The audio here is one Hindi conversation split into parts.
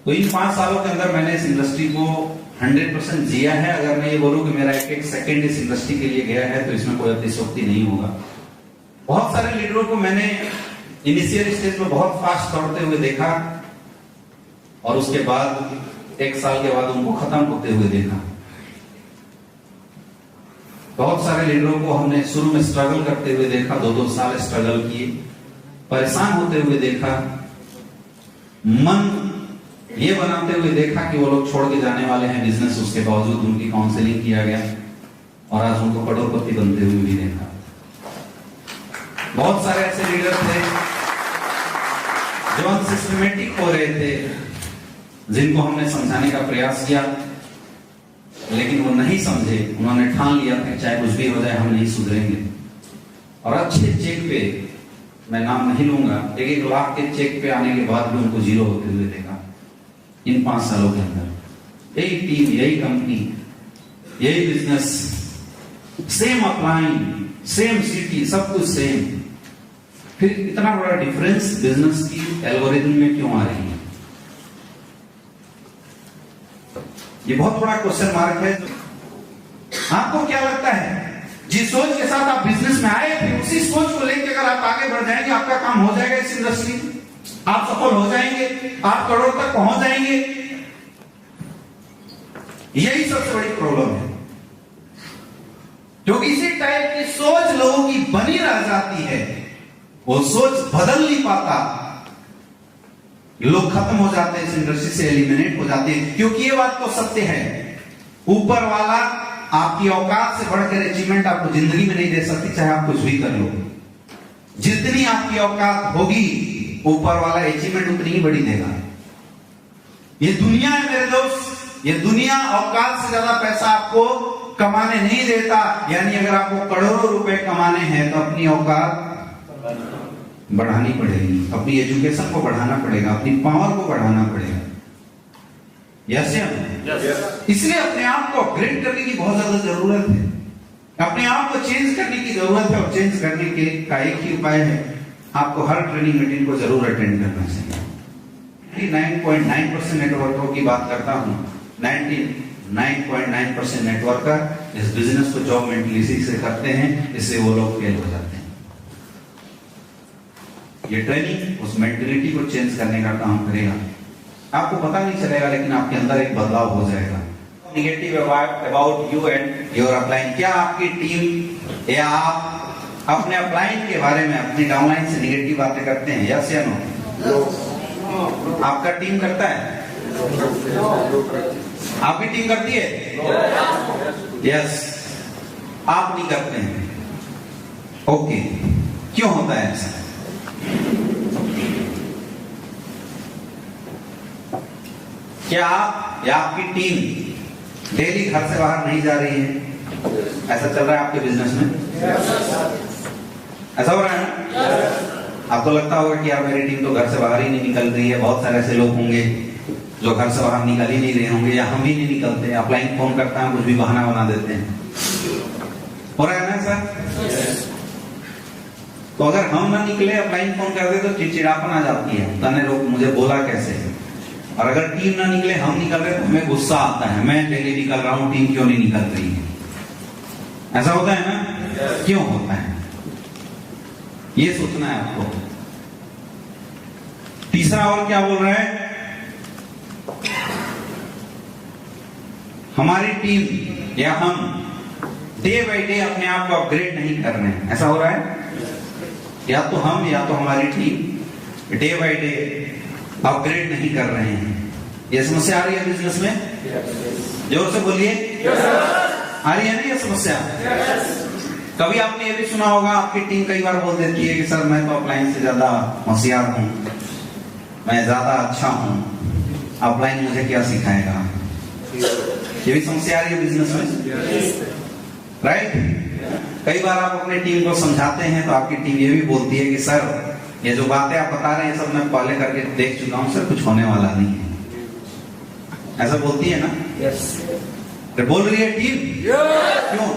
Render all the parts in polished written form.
तो इन 5 सालों के अंदर मैंने इस इंडस्ट्री को 100% जिया है। अगर मैं ये बोलूं कि मेरा एक एक सेकंड इस इंडस्ट्री के लिए गया है तो इसमें कोई अतिशयोक्ति नहीं होगा। बहुत सारे लीडरों को मैंने इनिशियल स्टेज में बहुत फास्ट दौड़ते हुए देखा और उसके बाद 1 साल के बाद उनको खत्म होते हुए देखा। बहुत सारे लीडरों को हमने शुरू में स्ट्रगल करते हुए देखा, 2-2 साल स्ट्रगल किए, परेशान होते हुए देखा, मन ये बनाते हुए देखा कि वो लोग छोड़ के जाने वाले हैं बिजनेस, उसके बावजूद उनकी काउंसलिंग किया गया और आज उनको करोड़पति बनते हुए भी देखा। बहुत सारे ऐसे लीडर थे जो अनसिस्टमेटिक हो रहे थे, जिनको हमने समझाने का प्रयास किया लेकिन वो नहीं समझे। उन्होंने ठान लिया कि चाहे कुछ भी हो जाए हम नहीं सुधरेंगे। और अच्छे चेक पे, मैं नाम नहीं लूंगा, 1-1 लाख के चेक पे आने के बाद भी उनको जीरो होते हुए देखा इन 5 सालों के अंदर। यही टीम, यही कंपनी, यही business, same upline, same city, सब कुछ सेम, फिर इतना बड़ा डिफरेंस बिजनेस की एल्गोरिथम में क्यों आ रही है? ये बहुत बड़ा क्वेश्चन मार्क है। आपको क्या लगता है जिस सोच के साथ आप बिजनेस में आए थे उसी सोच को लेकर अगर आप आगे बढ़ जाएंगे आपका काम हो जाएगा इस इंडस्ट्री में, आप सफल हो जाएंगे, आप करोड़ तक पहुंच जाएंगे। यही सबसे बड़ी प्रॉब्लम है, क्योंकि इसी टाइप की सोच लोगों की बनी रह जाती है, वो सोच बदल नहीं पाता, लोग खत्म हो जाते हैं, इस इंडस्ट्री से एलिमिनेट हो जाते हैं। क्योंकि ये बात तो सत्य है, ऊपर वाला आपकी औकात से बढ़कर अचीवमेंट आपको जिंदगी में नहीं दे सकती, चाहे आप कुछ भी कर लो। जितनी आपकी औकात होगी ऊपर वाला अचीवमेंट उतनी ही बड़ी देगा। ये दुनिया है मेरे दोस्त, ये दुनिया औकात से ज्यादा पैसा आपको कमाने नहीं देता। यानी अगर आपको करोड़ों रुपए कमाने हैं तो अपनी औकात बढ़ानी पड़ेगी, अपनी एजुकेशन को बढ़ाना पड़ेगा, अपनी पावर को बढ़ाना पड़ेगा। यस या नो? इसलिए अपने आप को अपग्रेड करने की बहुत ज्यादा जरूरत है, अपने आप को चेंज करने की जरूरत है। और चेंज करने के का एक ही उपाय है, आपको हर ट्रेनिंग मीटिंग को जरूर अटेंड करना चाहिए। 99.9% नेटवर्करों की बात करता हूं, 99.9% नेटवर्कर इस बिजनेस को जॉब मेंटलिटी से करते हैं, इससे वो लोग फेल हो जाते हैं। ये ट्रेनिंग उस मेंटलिटी को चेंज करने का काम करेगा। आपको पता नहीं चलेगा लेकिन आपके अंदर एक बदलाव हो जाएगा। Negative about you and your upline, क्या आपकी टीम या आप अपने अपलाइन के बारे में, अपनी डाउनलाइन से नेगेटिव बातें करते हैं? यस या नो? आपका टीम करता है? आपकी टीम करती है? यस। आप नहीं करते हैं, ओके। क्यों होता है ऐसा? क्या आप या आपकी टीम डेली घर से बाहर नहीं जा रही है? ऐसा चल रहा है आपके बिजनेस में? ऐसा हो रहा है ना? आपको लगता होगा कि यार मेरी टीम तो घर से बाहर ही नहीं निकल रही है। बहुत सारे ऐसे लोग होंगे जो घर से बाहर निकल ही नहीं रहे होंगे, या हम ही नहीं निकलते, अपलाइन फोन करता है, कुछ भी बहाना बना देते हैं। हो रहा है ना सर? तो अगर हम ना निकले, अपलाइन फोन कर दे तो चिड़चिड़ापन आ जाती है, तने लोग मुझे बोला कैसे। और अगर टीम ना निकले, हम निकल रहे तो हमें गुस्सा आता है, मैं डेली निकल रहा हूं, टीम क्यों नहीं निकल रही है? ऐसा होता है ना? क्यों होता है? ये सोचना है आपको। तीसरा और क्या बोल रहा है? हमारी टीम या हम डे बाय डे अपने आप को अपग्रेड नहीं कर रहे हैं। ऐसा हो रहा है? या तो हम या तो हमारी team day by day upgrade नहीं कर रहे हैं। ये समस्या आ रही है बिजनेस में? जोर से बोलिए। आ रही है ना ये समस्या? कभी आपने ये भी सुना होगा, आपकी टीम कई बार बोल देती है कि सर मैं तो अपलाइन से ज्यादा होशियार हूं, मैं ज्यादा अच्छा हूं, अपलाइन मुझे क्या सिखाएगा? ये भी समस्या आ रही है बिजनेस में, राइट? कई बार आप अपने टीम को समझाते हैं तो आपकी टीम ये भी बोलती है कि सर ये जो बातें आप बता रहे हैं सब मैं पहले करके देख चुका हूं, सर कुछ होने वाला नहीं है। ऐसा बोलती है ना? यस। तो बोल रही है टीम। क्यों?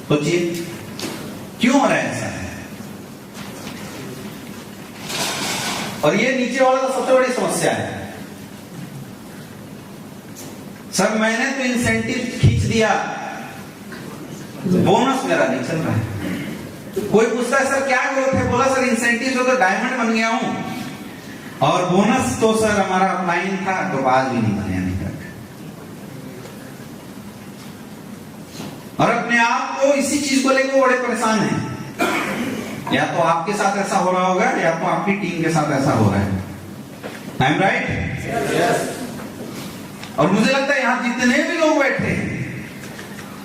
सोचिए क्यों हो रहा है ऐसा? और ये नीचे वाला तो सबसे बड़ी समस्या है। सर मैंने तो इंसेंटिव खींच दिया, बोनस मेरा नहीं चल रहा है। कोई पूछता है सर क्या ग्रोथ है, बोला सर इंसेंटिव से तो डायमंड बन गया हूं, और बोनस तो सर हमारा अपलाइन था तो आज भी नहीं बने नहीं करके। और अपने आप को इसी चीज को लेकर बड़े परेशान हैं। या तो आपके साथ ऐसा हो रहा होगा या तो आपकी टीम के साथ ऐसा हो रहा है। I am right? और मुझे लगता है यहां जितने भी लोग बैठे हैं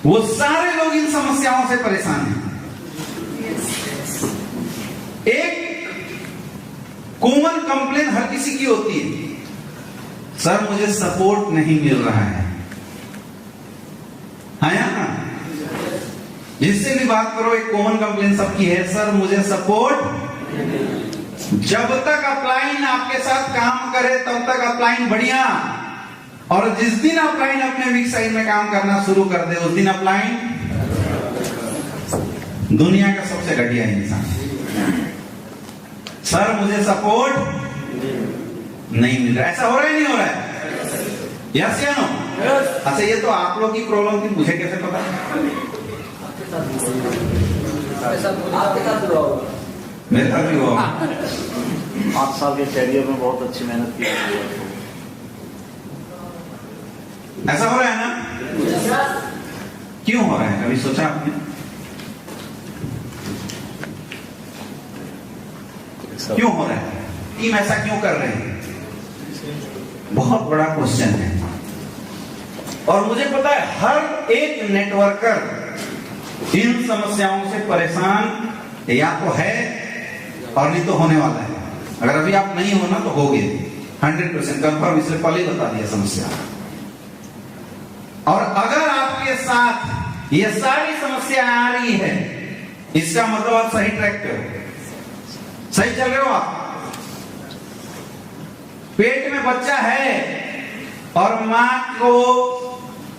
वो सारे लोग इन समस्याओं से परेशान हैं। एक कॉमन कंप्लेन हर किसी की होती है, सर मुझे सपोर्ट नहीं मिल रहा है। हाँ, जिससे भी बात करो एक कॉमन कंप्लेन सबकी है, सर मुझे सपोर्ट। जब तक अपलाइन आपके साथ काम करे तब तक अपलाइन बढ़िया, और जिस दिन अपलाइन अपने वीक साइड में काम करना शुरू कर दे उस दिन अपलाइन दुनिया का सबसे घटिया इंसान। सर मुझे सपोर्ट नहीं मिल रहा। ऐसा हो रहा है नहीं हो रहा है? यस या नो? अच्छा, ये तो आप लोग की प्रॉब्लम थी, मुझे कैसे पता? मेरे साथ भी हुआ। 5 साल के कैरियर में बहुत अच्छी मेहनत की है। ऐसा हो रहा है ना? क्यों हो रहा है, कभी सोचा आपने? क्यों हो रहा है? टीम ऐसा क्यों कर रहे हैं? बहुत बड़ा क्वेश्चन है। और मुझे पता है हर एक नेटवर्कर इन समस्याओं से परेशान या तो है और नहीं तो होने वाला है। अगर अभी आप नहीं हो ना तो होगे 100% कंफर्म, इसलिए पहले ही बता दिया समस्या। और अगर आपके साथ ये सारी समस्या आ रही है, इसका मतलब आप सही ट्रैक पे हो, सही चल रहे हो आप। पेट में बच्चा है और मां को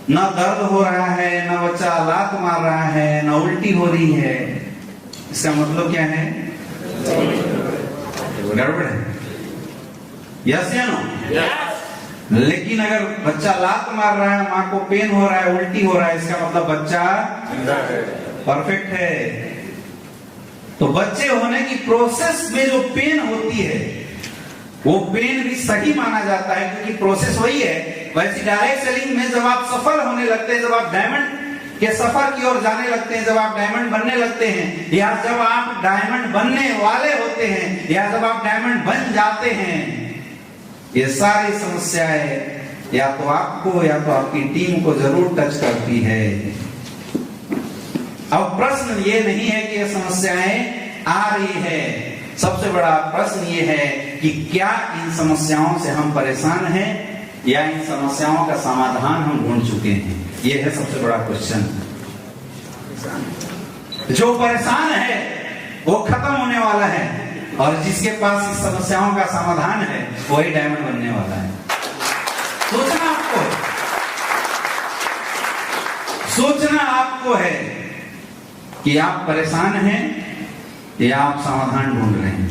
न दर्द हो रहा है, न बच्चा लात मार रहा है, न उल्टी हो रही है, इसका मतलब क्या है? गड़बड़ है। यस या नो? लेकिन अगर बच्चा लात मार रहा है, मां को पेन हो रहा है, उल्टी हो रहा है, इसका मतलब बच्चा परफेक्ट है। तो बच्चे होने की प्रोसेस में जो पेन होती है वो पेन भी सही माना जाता है, क्योंकि प्रोसेस वही है। वैसे डायरेक्ट सेलिंग में जब आप सफल होने लगते हैं, जब आप डायमंड के सफर की ओर जाने लगते हैं, जब आप डायमंड बनने लगते हैं, या जब आप डायमंड बनने वाले होते हैं, या जब आप डायमंड बन जाते हैं, ये सारी समस्याएं या तो आपको या तो आपकी टीम को जरूर टच करती है। अब प्रश्न ये नहीं है कि ये समस्याएं आ रही है, सबसे बड़ा प्रश्न ये है कि क्या इन समस्याओं से हम परेशान हैं या इन समस्याओं का समाधान हम ढूंढ चुके हैं। ये है सबसे बड़ा क्वेश्चन। जो परेशान है वो खत्म होने वाला है, और जिसके पास इस समस्याओं का समाधान है वही डायमंड बनने वाला है। सोचना आपको है कि आप परेशान हैं या आप समाधान ढूंढ रहे हैं।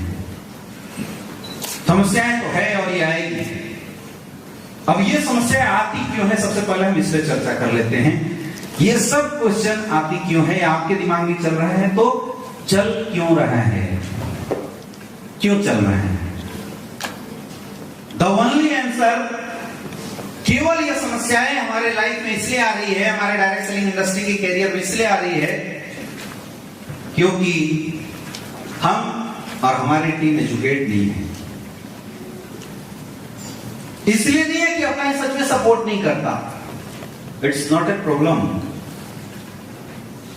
समस्याएं तो है और ये आएगी। अब ये समस्या आती क्यों है, सबसे पहले हम इस पर चर्चा कर लेते हैं। ये सब क्वेश्चन आती क्यों है, आपके दिमाग में चल रहा है तो चल क्यों रहा है, क्यों चल रहा है? द ओनली आंसर, केवल ये समस्याएं हमारे लाइफ में इसलिए आ रही है, हमारे डायरेक्ट सेलिंग इंडस्ट्री के कैरियर में इसलिए आ रही है क्योंकि हम और हमारी टीम एजुकेट नहीं है। इसलिए नहीं है कि अपना सच में सपोर्ट नहीं करता, इट्स नॉट ए प्रॉब्लम।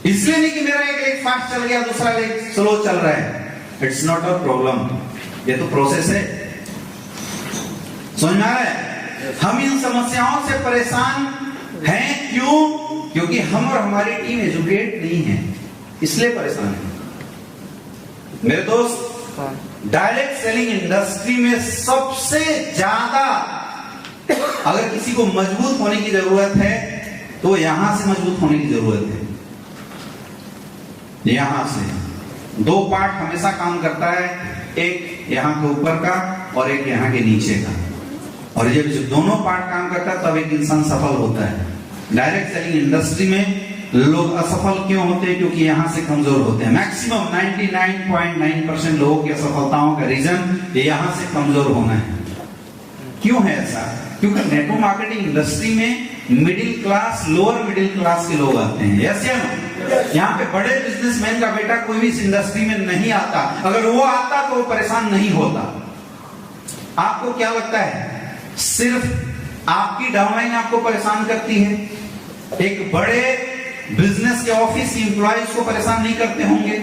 इसलिए नहीं कि मेरा एक लेग फास्ट चल गया, दूसरा लेग स्लो चल रहा है, इट्स नॉट अ प्रॉब्लम। ये तो प्रोसेस है। समझ में आ रहा है? हम इन समस्याओं से परेशान हैं क्यों? क्योंकि हम और हमारी टीम एजुकेट नहीं है, इसलिए परेशान है। मेरे दोस्त, डायरेक्ट सेलिंग इंडस्ट्री में सबसे ज्यादा अगर किसी को मजबूत होने की जरूरत है तो यहां से मजबूत होने की जरूरत है। यहां से 2 पार्ट हमेशा काम करता है, एक यहां के ऊपर का और एक यहां के नीचे का। और जब दोनों पार्ट काम करता है तब एक इंसान सफल होता है। डायरेक्ट सेलिंग इंडस्ट्री में लोग असफल क्यों होते हैं? क्योंकि यहां से कमजोर होते हैं। मैक्सिमम 99.9% लोगों की असफलताओं का रीजन यहां से कमजोर होना है। क्यों है ऐसा? क्योंकि नेटवर्क मार्केटिंग इंडस्ट्री में middle class, lower middle class के लोग आते हैं। यस या नो? यहाँ पे बड़े बिजनेसमैन का बेटा कोई भी इस इंडस्ट्री में नहीं आता। अगर वो आता तो वो परेशान नहीं होता। आपको क्या लगता है सिर्फ आपकी डाउनलाइन आपको परेशान करती है? एक बड़े बिजनेस के ऑफिस की एम्प्लॉइज को परेशान नहीं करते होंगे?